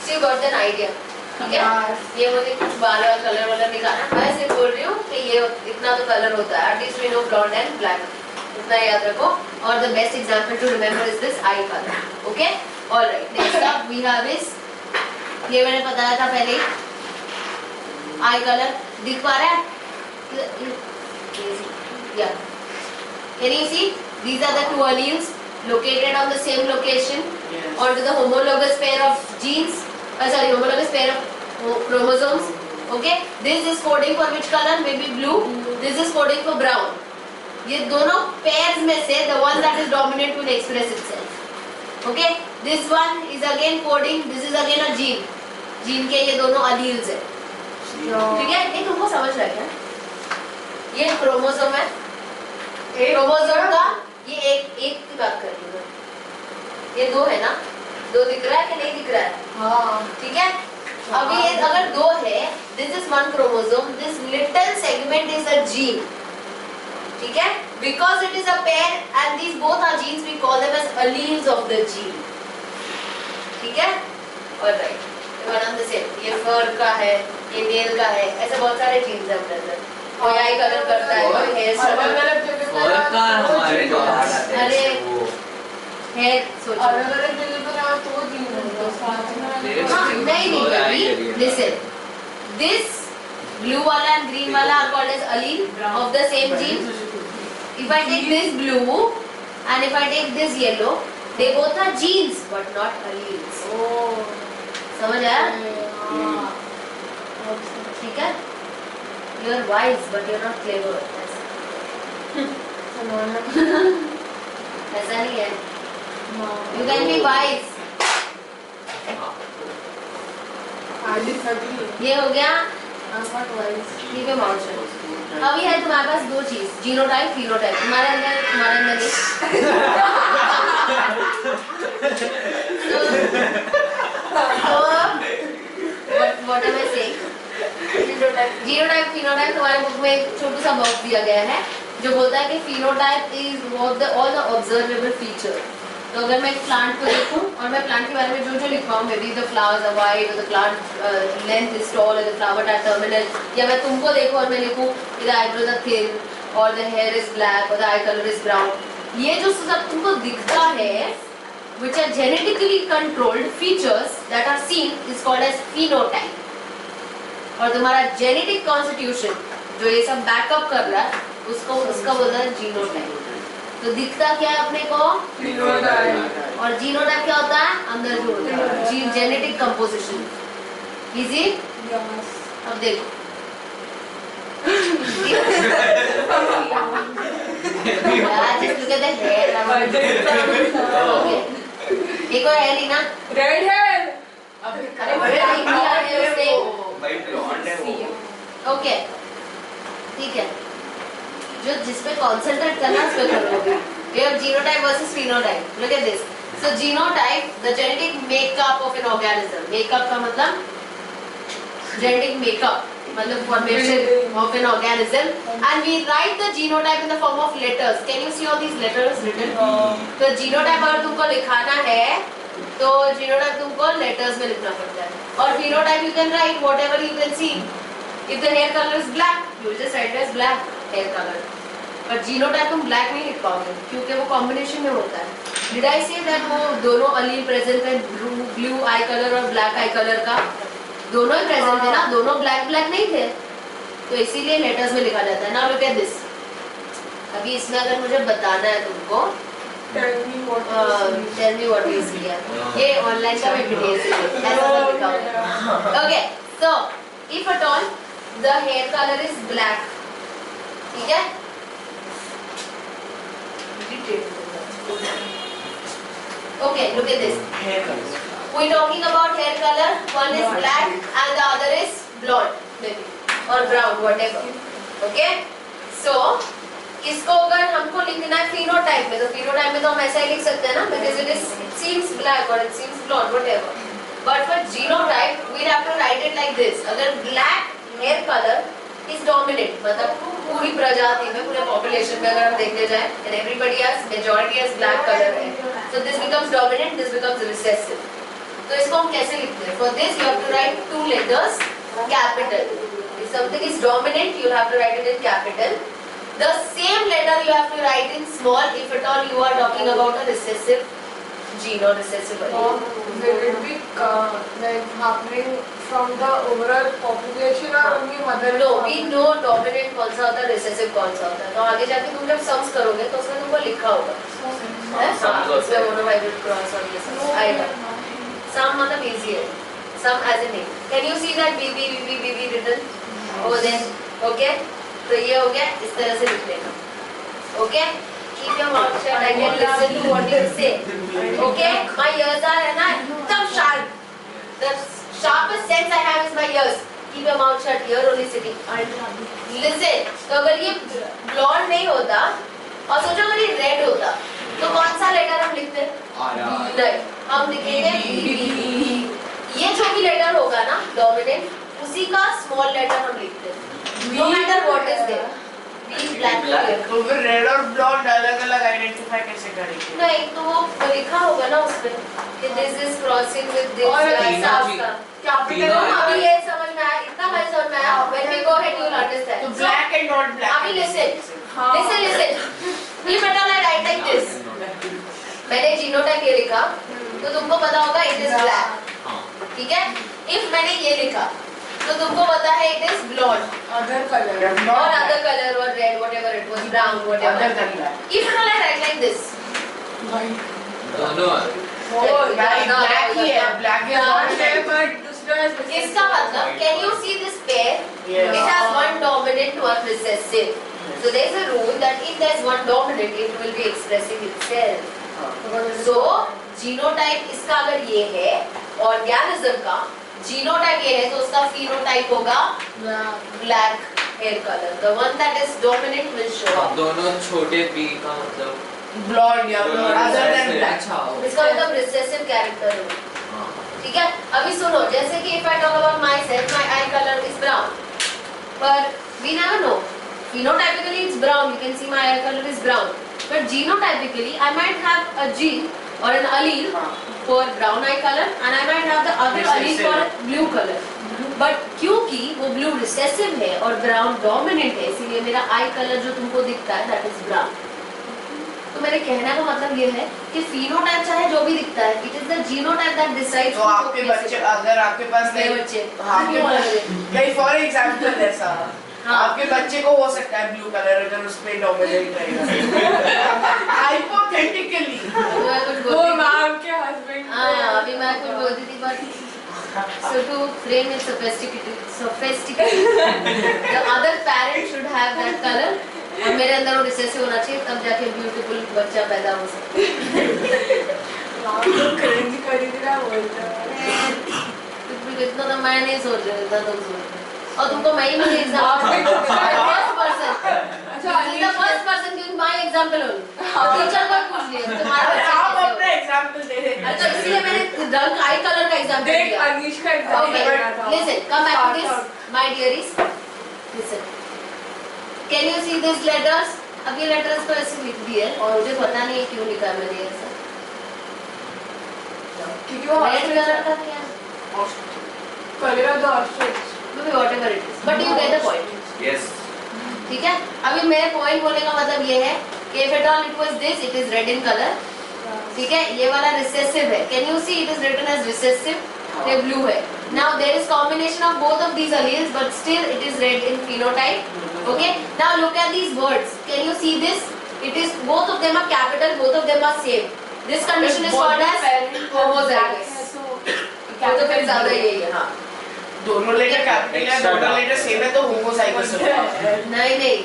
So you got an idea. ठीक है? ये मुझे कुछ बाल और कलर वाला निकालना, मैं सिर्फ बोल रही हूँ कि ये इतना तो कलर होता है, at least we know blonde and black, इतना याद रखो. और the best example to remember is this eye colour. Okay, alright. Next up we have is, ये मैंने बताया था पहले, आई कलर. दिख पा रहा है? या can you see? These are the two alleles located on the same location onto the homologous pair of genes. Homologous pair of chromosomes. Okay, this is coding for which color? Maybe blue. This is coding for brown. ये दोनों pairs में से the one that is dominant will express itself. Okay, this one is again coding. This is again a gene. Gene के ये दोनों alleles है. ठीक है? ये तुमको समझ रहा है क्या? ये क्रोमोसोम है. क्रोमोसोम का ये एक की बात कर रही हूँ. ये दो है ना? दो दिख रहा है कि नहीं दिख रहा है? हाँ. ठीक है? अभी ये अगर दो है, this is one chromosome, this little segment is a gene. ठीक है? Because it is a pair and these both are genes, we call them as alleles of the gene. ठीक है? Alright. One on the same. ये fur का है, ये nail का है, ऐसे बहुत सारे genes हैं अपने अंदर. कोई आई कलर करता है, कोई हेयर स्टाइल. अरे हेयर सोचो. अलग-अलग जगह पर आप तो नहीं. Listen, this blue वाला and green वाला are called as allele of the same gene. If I take this blue and if I take this yellow, they both are genes but not alleles. समझ आया? ठीक है? You are wise but you are not clever. ऐसा नहीं है. You can be wise. ये हो गया. ये पे माउंट. अभी है तुम्हारे पास दो चीज, जीनोटाइप, फिनोटाइप. तुम्हारे अंदर what am I saying? Genotype, phenotype तुम्हारे बुक में एक छोटा सा बॉक्स दिया गया है जो बोलता है कि phenotype is all the observable feature. तो अगर मैं प्लांट को देखूं और मैं प्लांट के बारे में जो जो लिखवाऊं, maybe the flowers are white और the plant length is tall और द फ्लावर आर टर्मिनल, या मैं तुमको देखूं और मैं लिखूं द आईब्रोज आर थिन और द हेयर इज ब्लैक और the eye colour is brown, ये जो सब तुमको दिखता है which are genetically controlled features that are seen is called as phenotype. और तुम्हारा जेनेटिक कॉन्स्टिट्यूशन जो ये सब बैकअप कर रहा है उसका बोलता है जीनोटाइप. तो दिखता क्या है अपने को? जीनोटाइप. और जीनोटाइप क्या होता है? अंदर जो होता है जेनेटिक कंपोजिशन. इजी? अब देखो. just look at the hair. Okay. एक और है लीना. Red hair. अरे बड़े है उससे. ओके, ठीक है. जो जिस पे कॉन्सेंट्रेट करना उस पे करोगे. We have genotype versus phenotype. Look at this. So genotype, the genetic makeup of an organism. Makeup का मतलब genetic makeup, मतलब formation of an organism. And we write the genotype in the form of letters. Can you see all these letters written? तो genotype अगर तुमको लिखाना है तो genotype तुमको letters में लिखना पड़ता है. और phenotype you can write whatever you can see. If the hair color is black, you will just write as black hair color. पर जीनोटाइप तुम ब्लैक नहीं लिख पाओगे क्योंकि वो कॉम्बिनेशन में होता है. Did I say that वो दोनों allele present है, ब्लू आई कलर और ब्लैक आई कलर का दोनों ही प्रेजेंट है ना, दोनों ब्लैक नहीं थे, तो इसीलिए लेटर्स में लिखा जाता है. Now look at this. अभी इसमें अगर मुझे बताना है तुमको, tell me what is here. ये ऑनलाइन का भी वीडियो है, ऐसा सब लिखा हुआ है. Okay, so if at all the hair colour is black, ठीक है. Okay, look at this. Hair color. We're talking about hair color. One is black and the other is blonde, maybe, or brown, whatever. Okay. So, इसको अगर हमको लिखना है phenotype में, तो phenotype में तो हम ऐसा ही लिख सकते हैं ना, because it seems black or it seems blonde, whatever. But for genotype, we have to write it like this. अगर black hair color is dominant, मतलब पूरी प्रजाति में, पूरे पॉपुलेशन में अगर हम देखने जाएं, and everybody has majority has black color है, so this becomes dominant, this becomes recessive. तो इसको हम कैसे लिखते हैं? For this you have to write two letters capital. If something is dominant, you have to write it in capital. The same letter you have to write in small if at all you are talking about a recessive gene or recessive allele. Will it be like happening from the overall population or only mother? No, we know dominant कौन सा होता है, recessive कौन सा होता है. तो आगे जाके तुम जब sums करोगे तो उसमें तुमको लिखा होगा. इसमें monohybrid cross और ये सब आएगा. Sum मतलब easy है. Sum as a name. Can you see that BB written over there? Okay? तो ये हो गया, इस तरह से लिख लेना. Okay? Keep your mouth shut. I can listen to what you say. Okay? My ears are ना एकदम sharp. The sharpest sense I have is my ears. Keep your mouth shut. Here only sitting. Listen. तो अगर ये blonde नहीं होता और सोचो अगर ये red होता तो कौन सा लेटर हम लिखते? नहीं, हम लिखेंगे BB. ये जो भी लेटर होगा ना डोमिनेंट, उसी का स्मॉल लेटर हम लिखते हैं. No matter what is there. Black. तो फिर रेड और ब्लॉन्ड अलग-अलग आइडेंटिफाई कैसे करेंगे? नहीं तो वो लिखा होगा ना उसमें कि this is crossing with this. और कैपिटल अभी ये समझ में आया, इतना मैं समझ में आया. When we go ahead you will understand. तो ब्लैक एंड नॉट ब्लैक. अभी listen. ये बेटा मैं राइट लाइक दिस. मैंने जीनोटाइप ये लिखा तो तुमको पता होगा इट इज ब्लैक. ठीक है? इफ मैंने ये लिखा तो तुमको पता है it is blonde. Other colour और अदर कलर और red whatever it was, brown whatever. If I write like this. दोनों ब्लैक ही है, ब्लैक है but दूसरा इसका मतलब can you see this pair? Yes. It has one dominant, one recessive. So there is a rule that if there is one dominant, it will be expressing itself. So genotype इसका अगर ये है organism का, genotype ये है तो उसका phenotype होगा black hair color. The one that is dominant will show up. दोनों छोटे p का मतलब ब्लॉन्ड या अदर देन ब्लैक. अच्छा इसका मतलब recessive character होगा. ठीक है? अभी सुनो, जैसे कि if I talk about myself, my eye color is brown. But we never know. Phenotypically it's brown. You can see my eye color is brown. But genotypically I might have a gene or an allele for brown eye color and I might have the other allele for blue color. But क्योंकि वो blue recessive है और brown dominant है, इसीलिए मेरा eye color जो तुमको दिखता है that is brown. तो मेरे कहने का मतलब ये है कि phenotype चाहे जो भी दिखता है, it is the genotype that decides. तो आपके बच्चे अगर आपके पास मेरे बच्चे नहीं फॉर एग्जांपल ऐसा आपके बच्चे को हो सकता है ब्लू कलर अगर उसमें डोमिनेट रहेगा हाइपोथेटिकली. वो मैम के हस्बैंड. हाँ अभी मैं कुछ बोलती थी but so to frame it sophistically the other parent should have that color और मेरे अंदर वो रिसेसिव होना चाहिए तब जाके ब्यूटीफुल बच्चा पैदा हो सकता है. तो क्रिंज कर दिया बोलता है. इतना तो मैं नहीं सोच रही, इतना तुम सोच रहे और तुमको मैं ही मुझे एग्जांपल फर्स्ट पर्सन क्योंकि माय एग्जांपल ओनली टीचर को पूछ लिया तुम्हारा आप अपना एग्जांपल दे रहे. अच्छा इसलिए मैंने रंग आई कलर का एग्जांपल देख दिया. अनीश का एग्जांपल दिया था. Listen, come back to this, my dearies. Listen. Can you see these letters? अब ये letters तो ऐसे लिख दिए और मुझे पता नहीं है क्यों लिखा है मैंने ऐसा. क्योंकि वो रेड कलर का क्या है? Colour of the ostrich. Maybe whatever it is. But you get the point. yes ठीक है? अभी मेरे point बोलने का मतलब ये है कि if at all it was this, it is red in color. ठीक है? ये वाला recessive है. Can you see it is written as recessive? ये blue है. Now there is combination of both of these alleles, but still it is red in phenotype. Okay? Now look at these words. Can you see this? It is both of them are capital, both of them are same. This condition is called as homozygous. तो फिर ज़्यादा यही है. हाँ. दोनों letter capital है, दोनों letter same है तो होमोजाइगस होगा. नहीं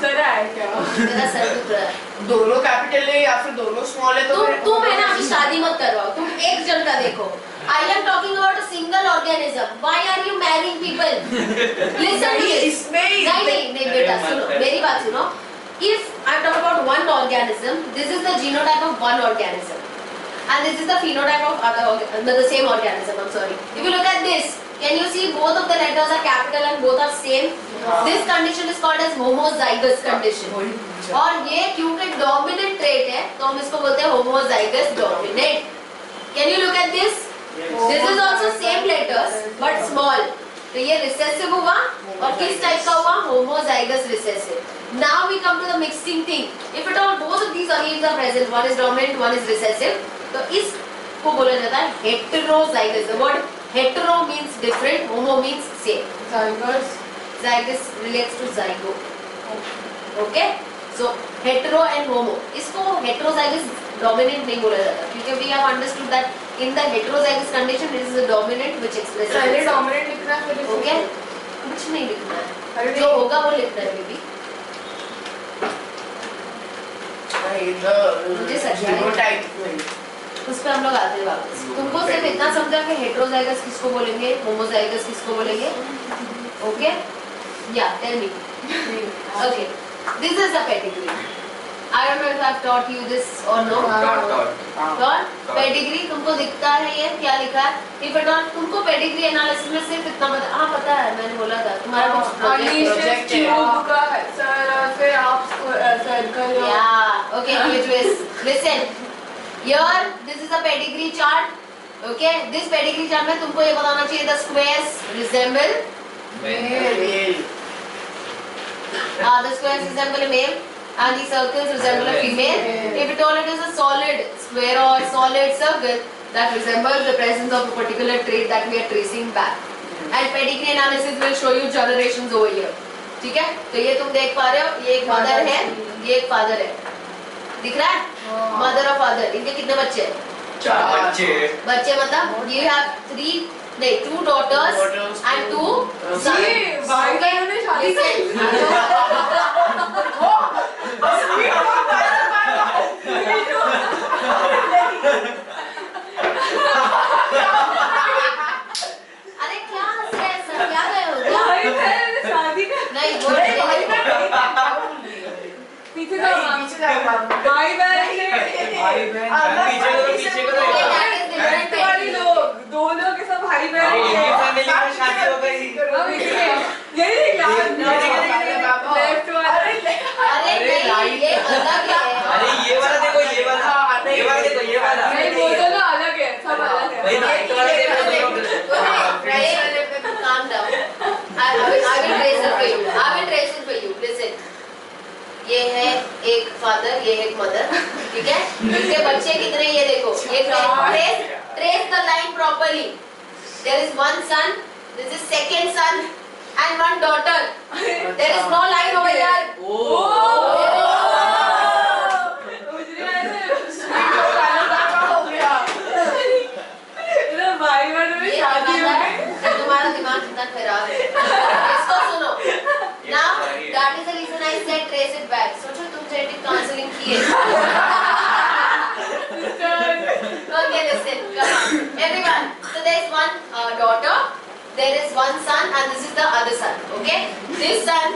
सर है क्या? मेरा सर दुख रहा है. दोनों कैपिटल है या फिर दोनों स्मॉल है तो तुम है ना अभी शादी मत करवाओ. तुम एक जन का देखो. I am talking about a single organism. Why are you marrying people? Listen to this. नहीं बेटा सुनो मेरी बात सुनो. If I am talking about one organism, this is the genotype of one organism, and this is the phenotype of the same organism. I'm sorry. If you look at this, can you see both of the letters are capital and both are same? This condition is called as homozygous condition. और ये क्योंकि dominant trait है, तो हम इसको बोलते हैं homozygous dominant. Can you look at this? This is also same letters but small. तो ये recessive हुआ और किस टाइप का हुआ? Homozygous recessive. Now we come to the mixing thing. If at all both of these alleles are present, one is dominant, one is recessive, तो इसको बोला जाता है heterozygous. The word hetero means different, homo means same. Zygous. Zygous relates to zygote. Okay? So hetero and homo. इसको heterozygous dominant नहीं बोला जाता क्योंकि we have understood that in the heterozygous condition it is a dominant which expresses. पहले dominant लिखना है फिर इसको. Okay? कुछ नहीं लिखना है. अरे जो होगा वो लिखना है बेबी. मुझे जीनोटाइप उस पर हम लोग आते हैं वापस. तुमको सिर्फ इतना समझा कि heterozygous किसको बोलेंगे, homozygous किसको बोलेंगे. Okay? Yeah, tell me. Okay. This is the pedigree. I don't know if I've taught you this or no. Taught? Pedigree तुमको दिखता है ये क्या लिखा है? If at all तुमको pedigree analysis में सिर्फ इतना हाँ पता है मैंने बोला था तुम्हारा कुछ Unisys tube का है सर फिर आप circle. Yeah. Okay. Listen. Here this is a pedigree chart. Okay. This pedigree chart में तुमको ये बताना चाहिए the squares resemble male. The squares resemble a male and the circles resemble a female. If at all it is a solid square or solid circle that resembles the presence of a particular trait that we are tracing back. And pedigree analysis will show you generations over here. ठीक है? तो ये तुम देख पा रहे हो ये एक mother है ये एक father है. दिख रहा है? Mother और father इनके कितने बच्चे हैं? 4 बच्चे. बच्चे मतलब you have 2 daughters and 2 sons. भाई बहनों ने शादी की. अरे क्या हंस रहे हैं सर क्या गए हो भाई बहन ने शादी की. नहीं बोल रहे पीछे का भाई बहन ने पीछे को रेंट वाली लोग दो लोग के सब भाई बहन इनकी हैं. फैमिली में शादी हो गई. अब इसलिए यही लेफ्ट वाला. अरे नहीं ये अलग है अरे ये वाला देखो ये वाला देखो ये वाला. नहीं वो दोनों अलग है सब अलग है. वही राइट वाला देखो calm down I will trace it for you listen ये है एक father ये है एक mother ठीक है इनके बच्चे कितने ये देखो ये trace the line properly there is one son this is second son and one daughter there is no line over here भाई बहन में शादी हो गई. तुम्हारा दिमाग कितना खराब है इसको सुनो now that is the reason I said trace it back सोचो तुम जेनेटिक काउंसलिंग किए okay listen come on everyone so there is one daughter there is one son and this is the other son okay this son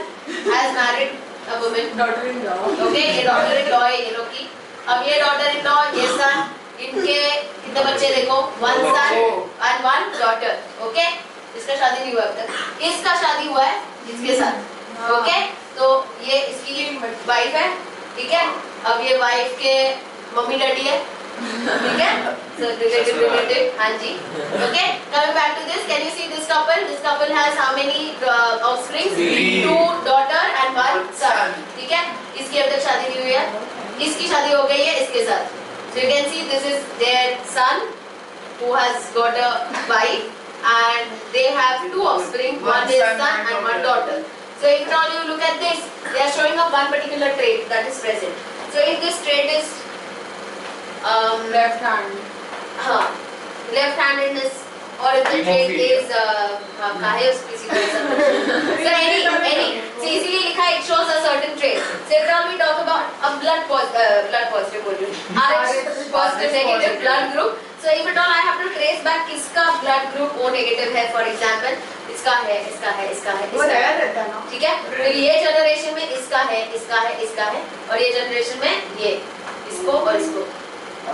has married a woman daughter in law. okay ये daughter in law है ये लोग की अब ये daughter in law ये son इनके कितने बच्चे देखो one son and one daughter okay इसका शादी नहीं हुआ अब तक इसका शादी हुआ है इसके साथ ओके तो ये इसकी वाइफ है ठीक है अब ये वाइफ के मम्मी डैडी है ठीक है so relative हाँ जी okay coming back to this can you see this couple has how many offspring 2 daughter and 1 son ठीक है इसकी अब तक शादी नहीं हुई है इसकी शादी हो गई है इसके साथ so you can see this is their son who has got a wife and they have 2 offspring one is son and one daughter so if now you look at this they are showing up one particular trait that is present so if this trait is left hand. left-handedness or if the trait is काहे उसकी सी तरह so any so easily लिखा it shows a certain trait so if now we talk about a blood positive बोल रही हूँ RH positive negative blood group so if at all I have to trace back किसका blood group O negative है for example इसका है वो नया रहता है ना. ठीक है फिर ये जनरेशन में इसका है और ये जनरेशन में ये इसको और इसको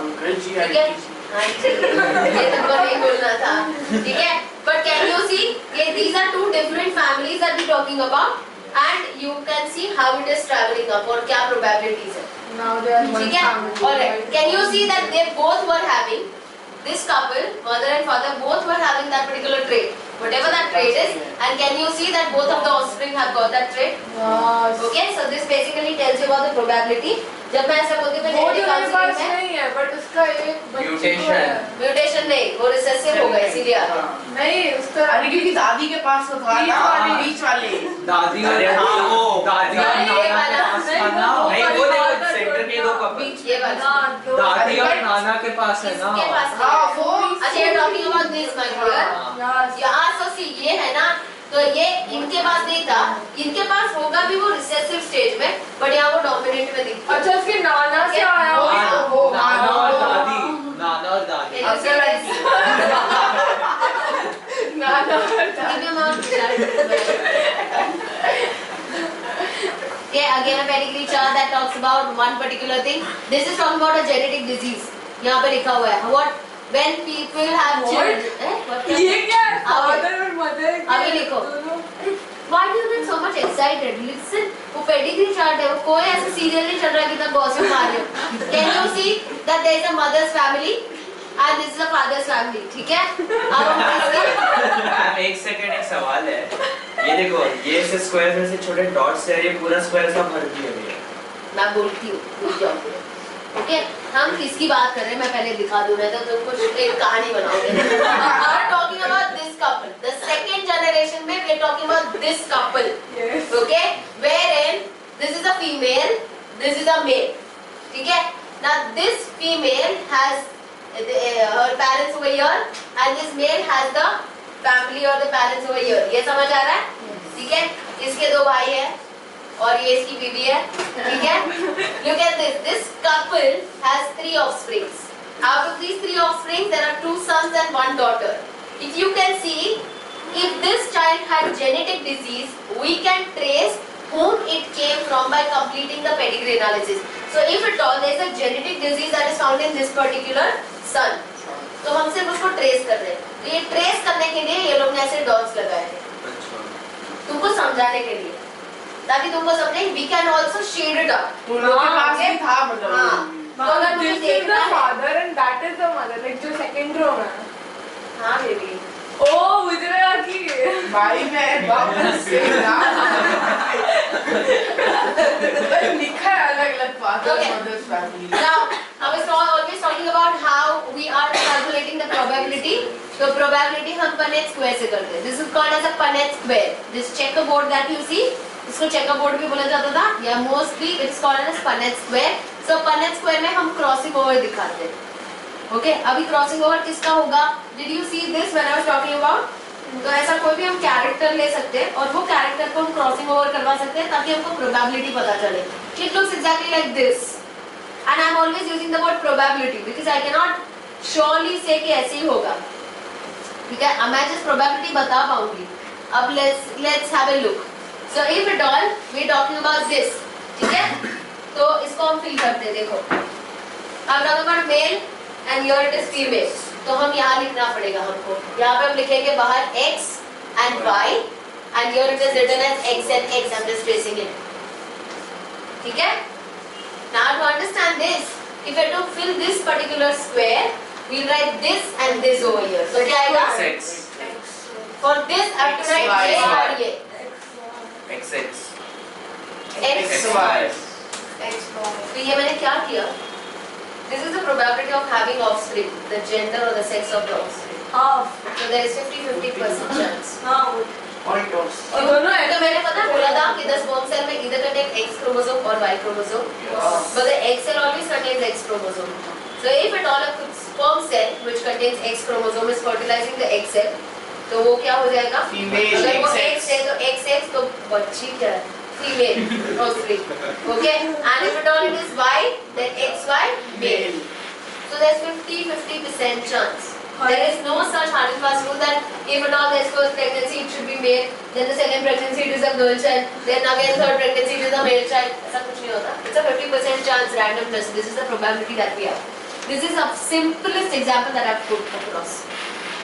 अंकल जी ठीक है हाँ जी ये तुमको नहीं बोलना था ठीक है but can you see ये these are 2 different families that we talking about and you can see how it is traveling up और क्या probabilities है Now they are one ठीक है family. alright can you see that they both were having this couple, mother and father, both were having that particular trait, whatever that trait is, and can you see that both of the offspring have got that trait? Yes. Okay, so this basically tells you about the probability. जब मैं ऐसा बोलती हूँ वो genetic तो मेरे पास counseling में नहीं है, but उसका एक बच्ची को Mutation. है। म्यूटेशन नहीं, वो रिसेसिव होगा इसीलिए आ गया। नहीं, उसका अरे क्योंकि दादी के पास तो था बीच ना, वाली। बीच वाले दादी और वो दादी और नहीं, ये वाला। नाना के पास था ना। नहीं वो देखो सेंटर के दो कपल। ये वाला। हाँ, तो दादी और नाना के पास है ना। इसके पास नहीं हाँ है। वो अच्छा, you're talking about this, my dear. yes. यहाँ so see ये है ना, तो ये इनके पास नहीं था, इनके पास होगा भी वो रिसेसिव स्टेज में, बट यहाँ वो डोमिनेंट में दिखता है। अच्छा, उसके नाना से आया वो- होगा। वो- नाना और दादी। नाना और दादी। Can you see this? नाना और Give me a moment. Okay, again a pedigree chart that talks about one particular thing. This is talking about a genetic disease. यहाँ पे लिखा हुआ है. What when people have What? children? What? ये क्या है? अभी- Father और mother के अभी लिखो। दोनों। Why do you get so much excited? Listen, वो pedigree chart है, वो कोई ऐसा serial नहीं चल रहा कि तब gossip मार रहे हो. Can you see that there is a mother's family and this is a father's family? ठीक है? अब हम इसके मैम एक सेकंड एक सवाल है। ये देखो ये से स्क्वायर में से छोटे डॉट्स है ये पूरा स्क्वायर का भर दिया गया है। मैं बोलती हूँ, रुक जाओ। ओके, हम किसकी बात कर रहे हैं मैं पहले दिखा दूँ, नहीं तो तुम कुछ एक कहानी बनाओगे। We are talking about this couple. The second generation में we are talking about this couple. Yes. Okay, wherein this is a female, this is a male. ठीक है? Now this female has her parents over here, and this male has the family or the parents over here. ये समझ आ रहा है? ठीक है? इसके दो भाई हैं और ये इसकी बीवी है, ठीक है? Look at this. This couple has 3 offsprings. Out of these 3 offsprings, there are 2 sons and 1 daughter. If you can see, if this child had genetic disease, we can trace whom it came from by completing the pedigree analysis. So if at all there is a genetic disease that is found in this particular son, तो हम सिर्फ उसको trace कर रहे हैं. तो ये trace करने के लिए ये लोग ने ऐसे डॉट्स लगाए हैं, तुमको समझाने के लिए, ताकि तुमको समझे. We can also shade it up. उन लोग के पास भी था मतलब हाँ, तो अगर मुझे This is देखना the है, father and that is the mother, like जो second row में है। हाँ बेबी, ओह, मुझे लगा कि भाई मैं वापस से ना लिखा है अलग-अलग father Okay. Mothers family now I was always talking about how we are calculating the probability. तो probability हम Punnett square से करते हैं. This is called as a Punnett square. This checkerboard that you see, इसको checkerboard भी बोला जाता था, या mostly it's called as Punnett square. So Punnett square में हम crossing over दिखाते हैं. Okay, अभी crossing over किसका होगा? Did you see this when I was talking about? तो ऐसा कोई भी हम कैरेक्टर ले सकते हैं और वो कैरेक्टर को हम क्रॉसिंग ओवर करवा सकते हैं ताकि हमको प्रोबेबिलिटी पता चले. It looks exactly like this. And I'm always using the word probability because I cannot surely say कि ऐसे ही होगा. ठीक है? अब मैं just probability बता पाऊंगी. अब let's have a look. So if at all we are talking about this, ठीक है? तो इसको हम fill करते हैं. देखो. I'm talking about male and here it is female. तो हम यहाँ लिखना पड़ेगा हमको. यहाँ पे हम लिखेंगे बाहर x and y and here it is written as x and x. I'm just tracing it. ठीक है? Now to understand this, if I to fill this particular square, we'll write this and this over here. So क्या आएगा? XX For this I have to write XY. ये और ये. XX X. XY तो ये मैंने क्या किया? This is the probability of having offspring, the gender or the sex of the offspring. half। So there is 50-50% chance. हाँ, pointers और दोनों है तो मैंने पता बोला था कि the sperm cell में either contain X chromosome or Y chromosome. But the egg cell always contains X chromosome. So if at all a sperm cell which contains X chromosome is fertilizing the egg cell, तो वो क्या हो जाएगा? Female अगर वो XX. X है तो XX तो बच्ची क्या है? Female offspring. Okay? And if at all it is Y, then XY male. So there's 50-50% chance. There is no such hard and fast rule that if at all there's first pregnancy it should be male, then the second pregnancy it is a girl child, then again third pregnancy it is a male child. ऐसा कुछ नहीं होता. It's a 50% chance randomness. This is the probability that we have. This is the simplest example that I've put across.